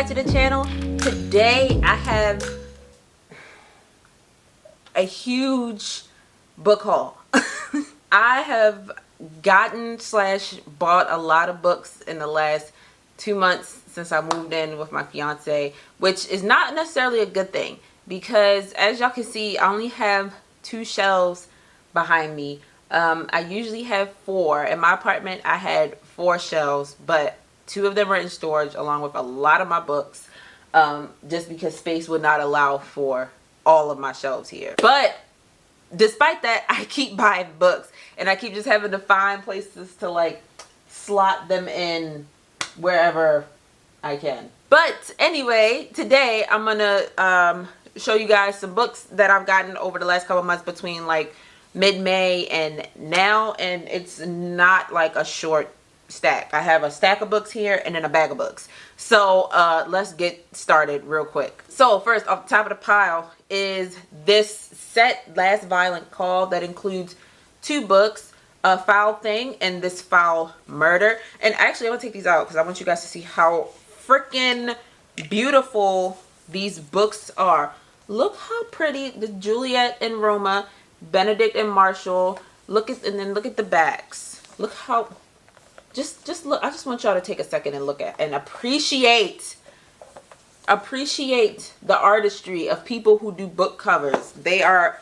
to the channel. Today I have a huge book haul. I have gotten / bought a lot of books in the last 2 months since I moved in with my fiance, which is not necessarily a good thing because as y'all can see, I only have 2 shelves behind me. I usually have 4. In my apartment I had 4 shelves, but 2 of them were in storage along with a lot of my books, just because space would not allow for all of my shelves here. But despite that, I keep buying books and I keep just having to find places to like slot them in wherever I can. But anyway, today I'm gonna show you guys some books that I've gotten over the last couple months between like mid-May and now, and it's not like a short stack. I have a stack of books here and then a bag of books. So let's get started real quick. So first, off the top of the pile is this set, Last Violent Call, that includes 2 books, A Foul Thing and This Foul Murder. And actually I'm gonna take these out because I want you guys to see how freaking beautiful these books are. Look how pretty the Juliet and Roma, Benedict and Marshall. Look at, and then look at the backs. Look how, just look. I just want y'all to take a second and look at and appreciate the artistry of people who do book covers. They are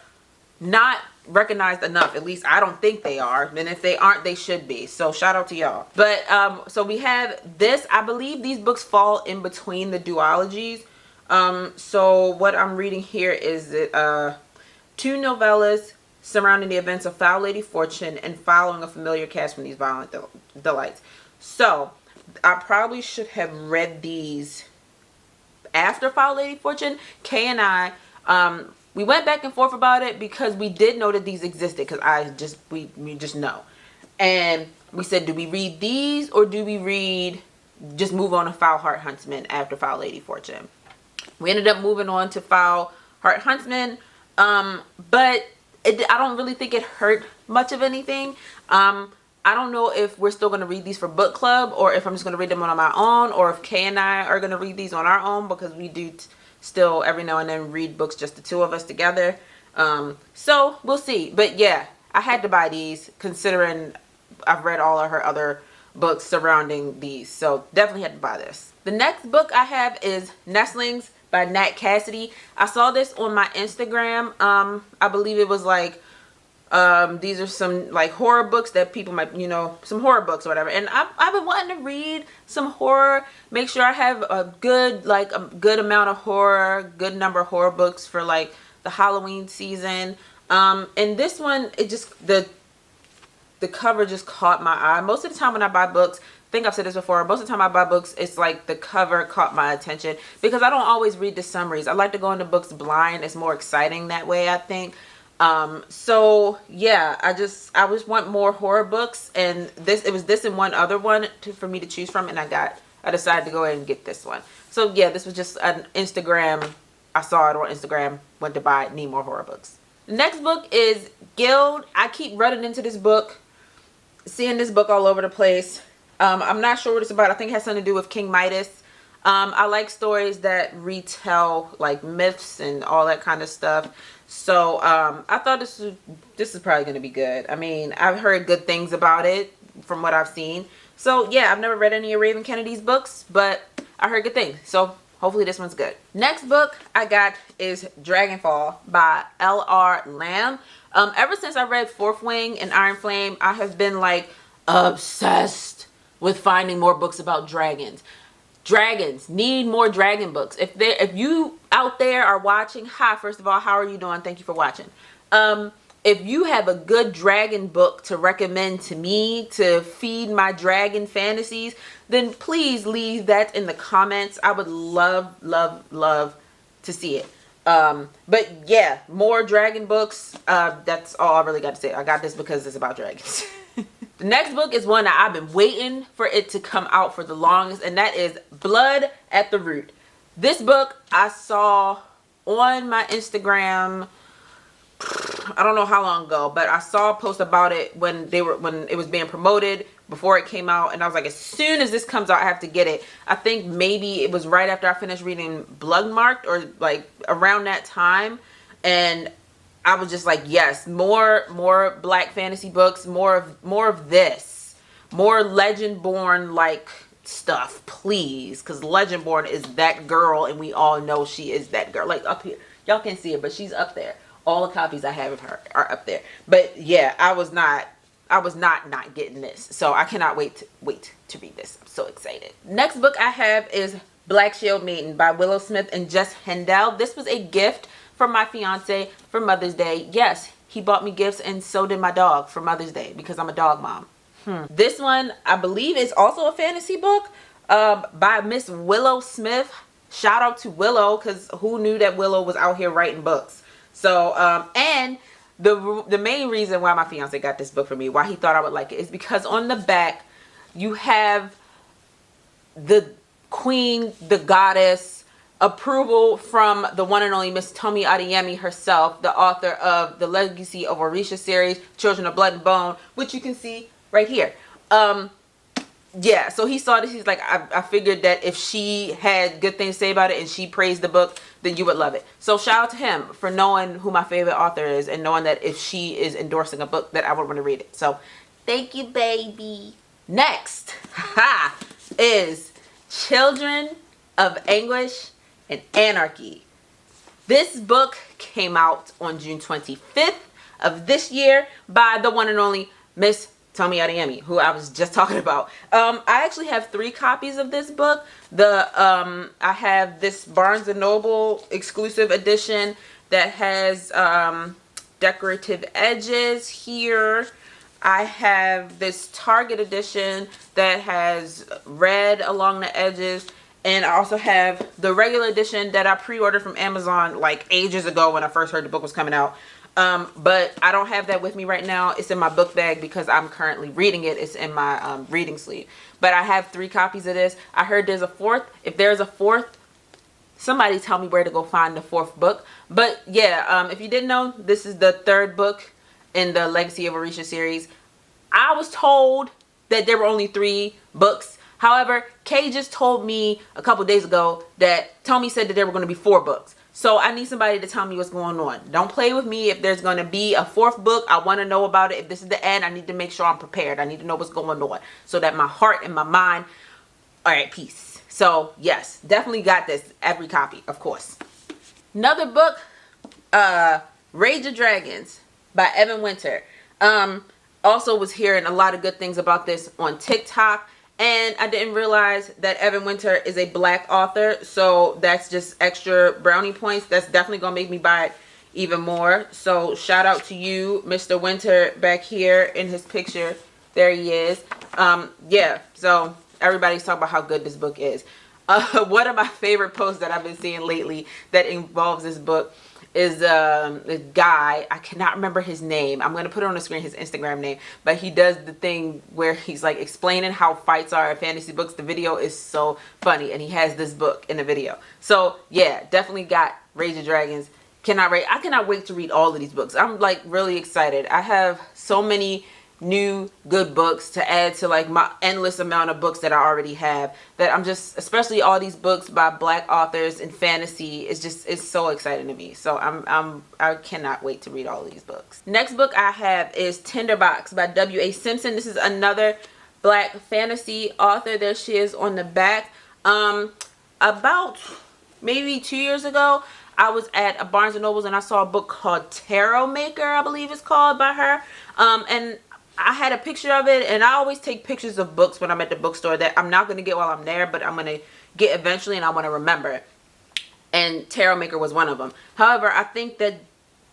not recognized enough. At least I don't think they are. And if they aren't, they should be. So shout out to y'all. But so we have this. I believe these books fall in between the duologies. So what I'm reading here is 2 novellas surrounding the events of Foul Lady Fortune and following a familiar cast from these violent delights. So I probably should have read these after Foul Lady Fortune. Kay and I, we went back and forth about it because we did know that these existed, because we just know. And we said, do we read these or do we just move on to Foul Heart Huntsman after Foul Lady Fortune? We ended up moving on to Foul Heart Huntsman, but I don't really think it hurt much of anything. I don't know if we're still going to read these for book club or if I'm just going to read them on my own, or if Kay and I are going to read these on our own, because we do still every now and then read books, just the 2 of us together. So we'll see. But yeah, I had to buy these considering I've read all of her other books surrounding these. So definitely had to buy this. The next book I have is Nestlings by Nat Cassidy. I saw this on my Instagram. I believe it was like, these are some like horror books that people might, you know, some horror books or whatever. And I've been wanting to read some horror, make sure I have a good amount of horror, good number of horror books for like the Halloween season. And this one, it just, the cover just caught my eye. Most of the time when I buy books, I think I've said this before, most of the time I buy books, it's like the cover caught my attention because I don't always read the summaries. I like to go into books blind. It's more exciting that way, I think. So yeah, I just want more horror books, and it was this and one other one for me to choose from, and I decided to go ahead and get this one. So yeah, this was just an Instagram. I saw it on Instagram, went to buy it, need more horror books. The next book is Guild. I keep running into this book, seeing this book all over the place. I'm not sure what it's about. I think it has something to do with King Midas. I like stories that retell like myths and all that kind of stuff. So I thought this is probably going to be good. I mean, I've heard good things about it from what I've seen. So yeah, I've never read any of Raven Kennedy's books, but I heard good things. So hopefully this one's good. Next book I got is Dragonfall by L.R. Lamb. Ever since I read Fourth Wing and Iron Flame, I have been like obsessed with finding more books about dragons. Dragons need more dragon books. If you out there are watching, hi, first of all, how are you doing? Thank you for watching. If you have a good dragon book to recommend to me to feed my dragon fantasies, then please leave that in the comments. I would love to see it. But yeah, more dragon books. That's all I really got to say. I got this because it's about dragons. The next book is one that I've been waiting for it to come out for the longest, and that is Blood at the Root. This book I saw on my Instagram I don't know how long ago, but I saw a post about it when it was being promoted before it came out, and I was like, as soon as this comes out, I have to get it. I think maybe it was right after I finished reading Bloodmarked, or like around that time, and I was just like, yes, more black fantasy books, more of this, more Legendborn like stuff, please, because Legendborn is that girl, and we all know she is that girl. Like up here, y'all can't see her, but she's up there. All the copies I have of her are up there. But yeah, I was not getting this, so I cannot wait to read this. I'm so excited. Next book I have is Black Shield Maiden by Willow Smith and Jess Hendel. This was a gift from my fiance for Mother's Day. Yes, he bought me gifts, and so did my dog for Mother's Day, because I'm a dog mom. This one, I believe, is also a fantasy book by Miss Willow Smith. Shout out to Willow, because who knew that Willow was out here writing books? So, and the main reason why my fiance got this book for me, why he thought I would like it, is because on the back, you have the queen, the goddess, approval from the one and only Miss Tomi Adeyemi herself, the author of the Legacy of Orisha series, Children of Blood and Bone, which you can see right here. Yeah, so he saw this. He's like, I figured that if she had good things to say about it and she praised the book, then you would love it. So shout out to him for knowing who my favorite author is, and knowing that if she is endorsing a book, that I would want to read it. So thank you, baby. Next is Children of Anguish and Anarchy. This book came out on June 25th of this year by the one and only Miss Tomi Adeyemi, who I was just talking about. I actually have 3 copies of this book. I have this Barnes & Noble exclusive edition that has decorative edges here. I have this Target edition that has red along the edges. And I also have the regular edition that I pre-ordered from Amazon like ages ago when I first heard the book was coming out. But I don't have that with me right now. It's in my book bag because I'm currently reading it. It's in my reading sleeve. But I have 3 copies of this. I heard there's a 4th. If there's a 4th, somebody tell me where to go find the 4th book. But yeah, if you didn't know, this is the 3rd book in the Legacy of Orisha series. I was told that there were only 3 books. However, Kay just told me a couple days ago that Tomi said that there were going to be 4 books. So I need somebody to tell me what's going on. Don't play with me. If there's going to be a 4th book, I want to know about it. If this is the end, I need to make sure I'm prepared. I need to know what's going on so that my heart and my mind are at peace. So yes, definitely got this. Every copy, of course. Another book, Rage of Dragons by Evan Winter. Also was hearing a lot of good things about this on TikTok. And I didn't realize that Evan Winter is a black author. So that's just extra brownie points. That's definitely going to make me buy it even more. So shout out to you, Mr. Winter, back here in his picture. There he is. Yeah, so everybody's talking about how good this book is. One of my favorite posts that I've been seeing lately that involves this book is this guy. I cannot remember his name. I'm going to put it on the screen, his Instagram name. But he does the thing where he's like explaining how fights are in fantasy books. The video is so funny. And he has this book in the video. So yeah, definitely got Rage of Dragons. I cannot wait to read all of these books. I'm like really excited. I have so many new good books to add to like my endless amount of books that I already have, that I'm just, especially all these books by black authors in fantasy, it's so exciting to me. So I cannot wait to read all of these books. Next book I have is Tinderbox by W.A. Simpson. This is another black fantasy author. There she is on the back. About maybe 2 years ago, I was at a Barnes & Nobles and I saw a book called Tarot Maker, I believe it's called, by her. And I had a picture of it, and I always take pictures of books when I'm at the bookstore that I'm not going to get while I'm there, but I'm going to get eventually, and I want to remember it. And Tarot Maker was one of them. However, I think that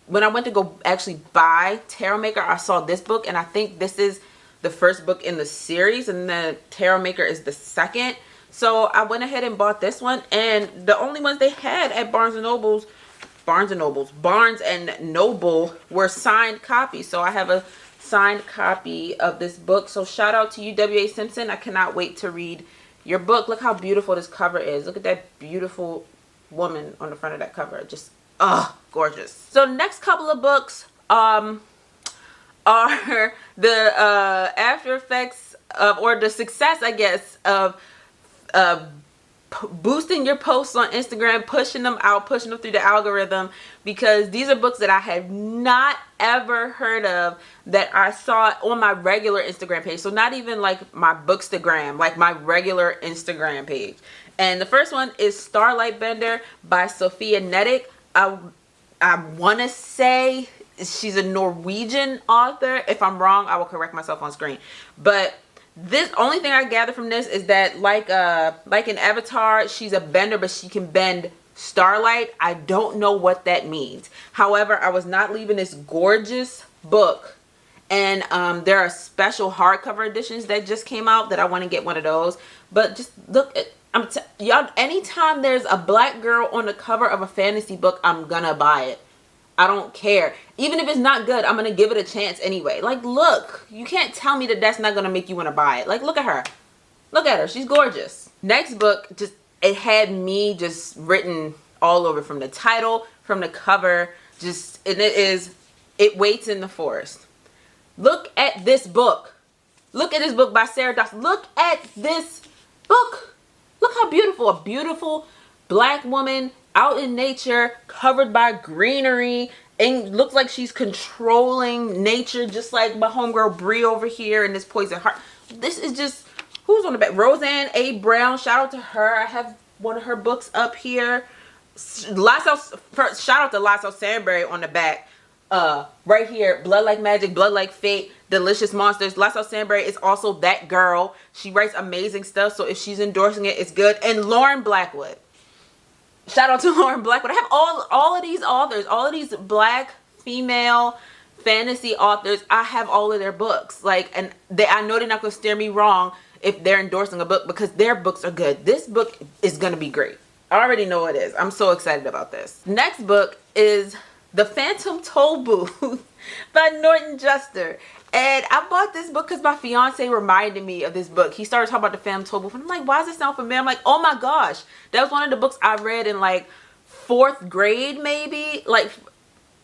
when I went to go actually buy Tarot Maker, I saw this book, and I think this is the first book in the series, and the Tarot Maker is the second. So I went ahead and bought this one, and the only ones they had at Barnes and Noble were signed copies. So I have a signed copy of this book. So shout out to you, W.A. Simpson. I cannot wait to read your book. Look how beautiful this cover is. Look at that beautiful woman on the front of that cover. Just gorgeous. So next couple of books are the after effects of, or the success, I guess, of boosting your posts on Instagram, pushing them out, pushing them through the algorithm, because these are books that I had not ever heard of, that I saw on my regular Instagram page. So not even like my Bookstagram, like my regular Instagram page. And the first one is Starlight Bender by Sophia Nedick. I want to say she's a Norwegian author. If I'm wrong, I will correct myself on screen. But this, only thing I gather from this is that like in Avatar, she's a bender, but she can bend starlight. I don't know what that means. However, I was not leaving this gorgeous book, and there are special hardcover editions that just came out that I want to get one of those. But just look at, y'all, anytime there's a black girl on the cover of a fantasy book, I'm gonna buy it. I don't care. Even if it's not good, I'm going to give it a chance anyway. Like, look, you can't tell me that that's not going to make you want to buy it. Like, look at her. Look at her. She's gorgeous. Next book, just, it had me just written all over, from the title, from the cover, just, and it is, It Waits in the Forest. Look at this book. Look at this book by Sarah Dawson. Look at this book. Look how beautiful. A beautiful black woman out in nature, covered by greenery, and looks like she's controlling nature, just like my homegirl Bree over here in this Poison Heart. This is just, who's on the back? Roseanne A. Brown, shout out to her. I have one of her books up here. Shout out to Lasso Sandberry on the back. Right here, Blood Like Magic, Blood Like Fate, Delicious Monsters. Lasso Sandberry is also that girl. She writes amazing stuff, so if she's endorsing it, it's good. And Lauren Blackwood. Shout out to Lauren Blackwood. I have all of these authors, all of these black female fantasy authors. I have all of their books. Like, and I know they're not going to steer me wrong if they're endorsing a book, because their books are good. This book is going to be great. I already know it is. I'm so excited about this. Next book is The Phantom Toll Booth by Norton Juster. And I bought this book because my fiance reminded me of this book. He started talking about the Phantom Toll Booth, and I'm like, why does it sound familiar? I'm like, oh my gosh, that was one of the books I read in like 4th grade, maybe. Like,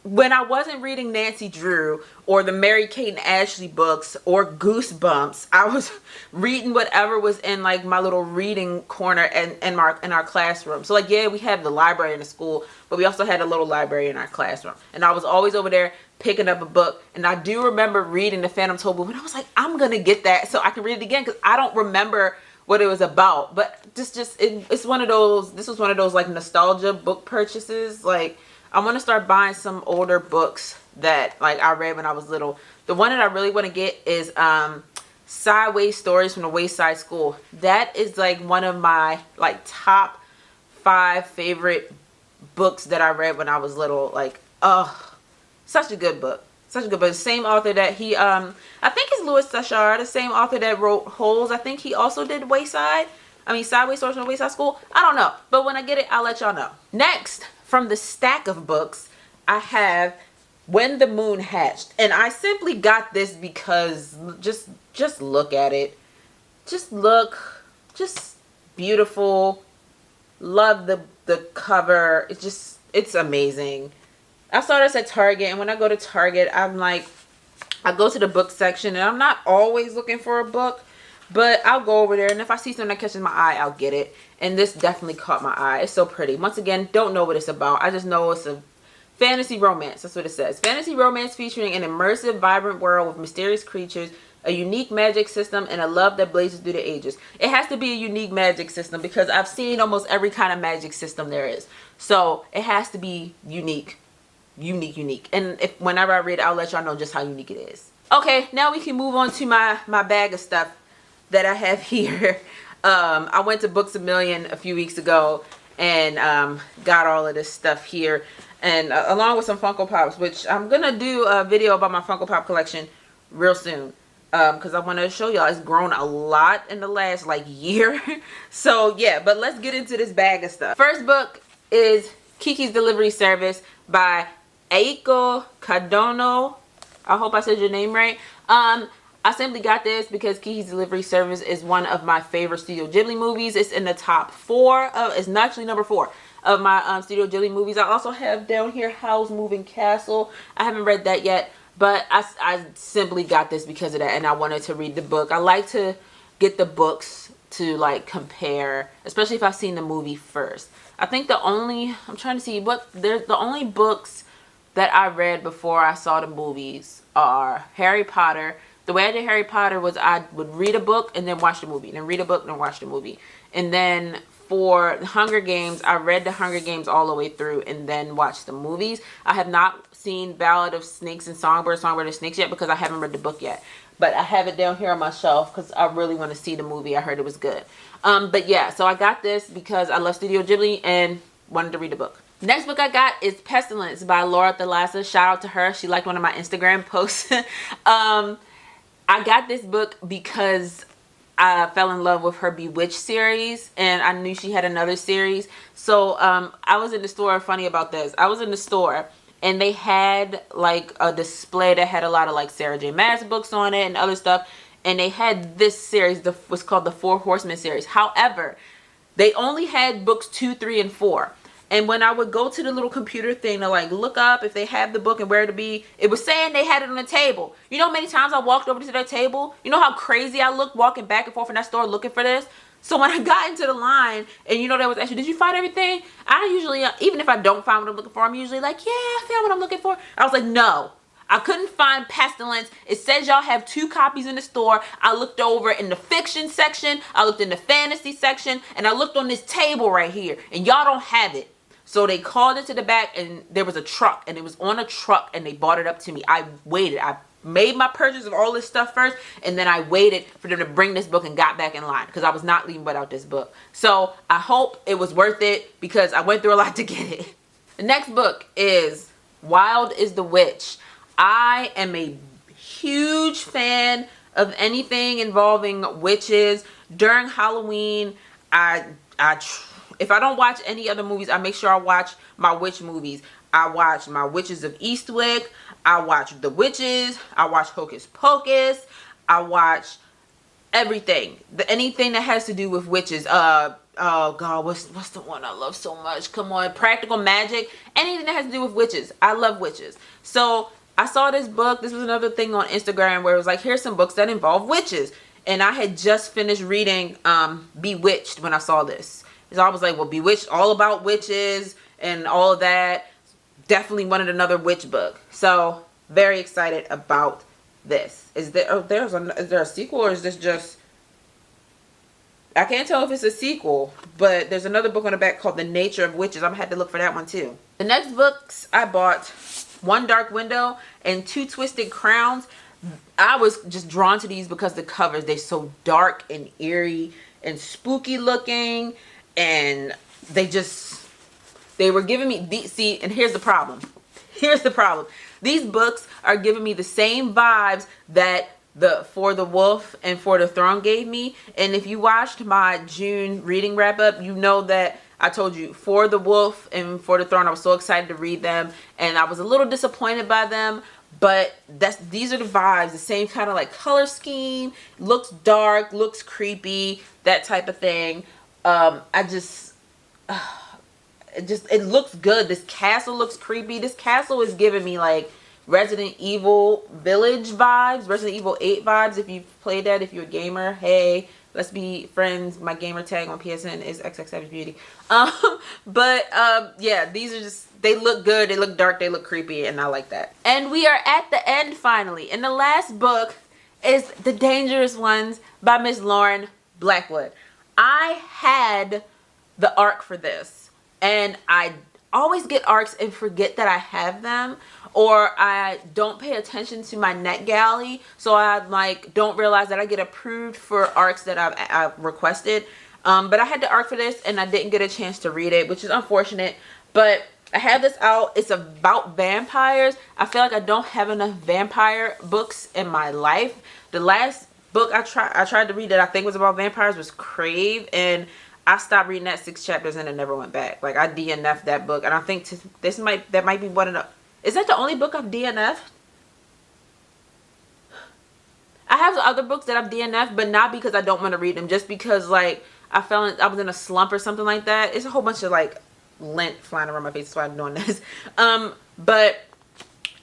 when I wasn't reading Nancy Drew or the Mary-Kate and Ashley books or Goosebumps, I was reading whatever was in like my little reading corner in our classroom. So like, yeah, we had the library in the school, but we also had a little library in our classroom. And I was always over there picking up a book. And I do remember reading The Phantom Toll Booth, and I was like, I'm going to get that so I can read it again, because I don't remember what it was about. But it's one of those, this was one of those like nostalgia book purchases. Like, I want to start buying some older books that like I read when I was little. The one that I really want to get is Sideways Stories from the Wayside School. That is like one of my like top 5 favorite books that I read when I was little. Like, such a good book. Such a good book. Same author that he, I think it's Louis Sachar, the same author that wrote Holes. I think he also did Sideways Stories from the Wayside School. I don't know. But when I get it, I'll let y'all know. Next, from the stack of books, I have When the Moon Hatched. And I simply got this because just look at it. Just look. Just beautiful. Love the cover. It's amazing. I saw this at Target, and when I go to Target, I'm like, I go to the book section, and I'm not always looking for a book, but I'll go over there, and if I see something that catches my eye, I'll get it. And this definitely caught my eye. It's so pretty. Once again, don't know what it's about. I just know it's a fantasy romance. That's what it says. Fantasy romance featuring an immersive, vibrant world with mysterious creatures, a unique magic system, and a love that blazes through the ages. It has to be a unique magic system because I've seen almost every kind of magic system there is. So it has to be unique. Unique. And whenever I read it, I'll let y'all know just how unique it is. Okay, now we can move on to my bag of stuff that I have here. I went to Books A Million a few weeks ago and got all of this stuff here, and along with some Funko Pops, which I'm gonna do a video about my Funko Pop collection real soon, because I want to show y'all it's grown a lot in the last like year. So yeah, but let's get into this bag of stuff. First book is Kiki's Delivery Service by Aiko Kadono. I hope I said your name right. I simply got this because Kiki's Delivery Service is one of my favorite Studio Ghibli movies. It's in the top 4 of, it's actually number 4 of my Studio Ghibli movies. I also have down here Howl's Moving Castle. I haven't read that yet, but I simply got this because of that, and I wanted to read the book. I like to get the books to like compare, especially if I've seen the movie first. I think the only the only books that I read before I saw the movies are Harry Potter. The way I did Harry Potter was I would read a book and then watch the movie, and then read a book and then watch the movie. And then for the Hunger Games, I read the Hunger Games all the way through and then watched the movies. I have not seen Ballad of Snakes and Songbird and Snakes yet because I haven't read the book yet. But I have it down here on my shelf because I really want to see the movie. I heard it was good. But yeah, so I got this because I love Studio Ghibli and wanted to read the book. Next book I got is Pestilence by Laura Thalassa. Shout out to her. She liked one of my Instagram posts. I got this book because I fell in love with her Bewitched series, and I knew she had another series. So I was in the store. Funny about this, I was in the store and they had like a display that had a lot of like Sarah J Maas books on it and other stuff, and they had this series, what's called the Four Horsemen series. However, they only had books 2, 3, and 4. And when I would go to the little computer thing to like look up if they have the book and where to be, it was saying they had it on the table. You know how many times I walked over to that table? You know how crazy I looked walking back and forth in that store looking for this? So when I got into the line and you know that was actually, did you find everything? I usually, even if I don't find what I'm looking for, I'm usually like, yeah, I found what I'm looking for. I was like, no. I couldn't find Pestilence. It says y'all have 2 copies in the store. I looked over in the fiction section. I looked in the fantasy section. And I looked on this table right here. And y'all don't have it. So they called it to the back and there was a truck. And it was on a truck and they brought it up to me. I waited. I made my purchase of all this stuff first. And then I waited for them to bring this book and got back in line. Because I was not leaving without this book. So I hope it was worth it because I went through a lot to get it. The next book is Wild is the Witch. I am a huge fan of anything involving witches. During Halloween, if I don't watch any other movies, I make sure I watch my witch movies. I watch my Witches of Eastwick. I watch The Witches. I watch Hocus Pocus. I watch everything. Anything that has to do with witches. Oh God, what's the one I love so much? Come on, Practical Magic. Anything that has to do with witches. I love witches. So I saw this book. This was another thing on Instagram where it was like, here's some books that involve witches. And I had just finished reading Bewitched when I saw this. So I was like, well, Bewitched, all about witches and all of that. Definitely wanted another witch book. So very excited about this. Is there a sequel, or is this just... I can't tell if it's a sequel, but there's another book on the back called The Nature of Witches. I'm gonna have to look for that one too. The next books I bought, One Dark Window and Two Twisted Crowns. I was just drawn to these because the covers, they're so dark and eerie and spooky looking, and they were giving me see, and here's the problem. Here's the problem. These books are giving me the same vibes that the For the Wolf and For the Throne gave me. And if you watched my June reading wrap up, you know that I told you For the Wolf and For the Throne, I was so excited to read them, and I was a little disappointed by them. But these are the vibes, the same kind of like color scheme, looks dark, looks creepy, that type of thing. It looks good. This castle looks creepy. This castle is giving me like Resident Evil Village vibes, Resident Evil 8 vibes. If you've played that, if you're a gamer, hey, let's be friends. My gamer tag on PSN is XXSavageBeauty. Yeah, these are just, they look good, they look dark, they look creepy, and I like that. And we are at the end finally. And the last book is The Dangerous Ones by Miss Lauren Blackwood. I had the ARC for this, and I always get ARCs and forget that I have them, or I don't pay attention to my NetGalley, so I like don't realize that I get approved for ARCs that I've requested. But I had the ARC for this and I didn't get a chance to read it, which is unfortunate. But I have this out. It's about vampires. I feel like I don't have enough vampire books in my life. The last book I tried to read that I think was about vampires was Crave, and I stopped reading that 6 chapters and it never went back. Like I DNF'd that book, and I think that might be one of the... Is that the only book I've DNF'd? I have other books that I've DNF'd, but not because I don't want to read them, just because like I was in a slump or something like that. It's a whole bunch of like lint flying around my face. That's why I'm doing this. But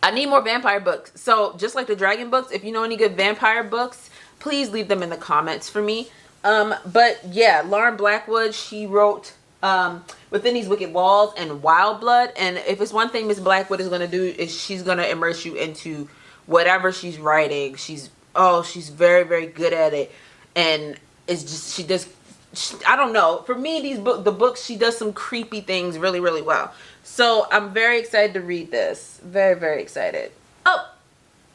I need more vampire books. So just like the dragon books, if you know any good vampire books, please leave them in the comments for me. But yeah, Lauren Blackwood, she wrote Within These Wicked Walls and Wild Blood. And if it's one thing Miss Blackwood is going to do, is she's going to immerse you into whatever she's writing. She's very, very good at it. And it's just, I don't know. For me, the books, she does some creepy things really, really well. So I'm very excited to read this. Very, very excited. Oh,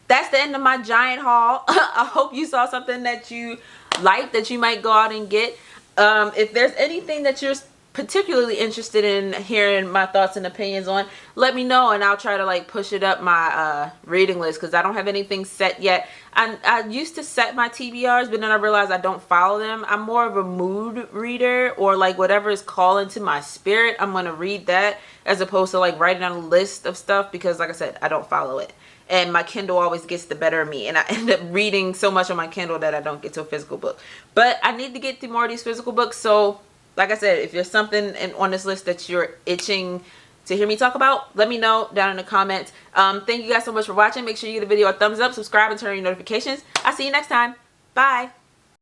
that's the end of my giant haul. I hope you saw something that you liked, that you might go out and get. If there's anything that you're particularly interested in hearing my thoughts and opinions on, let me know, and I'll try to like push it up my reading list, because I don't have anything set yet. I used to set my TBRs, but then I realized I don't follow them. I'm more of a mood reader, or like whatever is calling to my spirit, I'm going to read that, as opposed to like writing on a list of stuff, because like I said, I don't follow it. And my Kindle always gets the better of me, and I end up reading so much on my Kindle that I don't get to a physical book. But I need to get through more of these physical books. So like I said, if there's something on this list that you're itching to hear me talk about, let me know down in the comments. Thank you guys so much for watching. Make sure you give the video a thumbs up, subscribe, and turn on your notifications. I'll see you next time. Bye.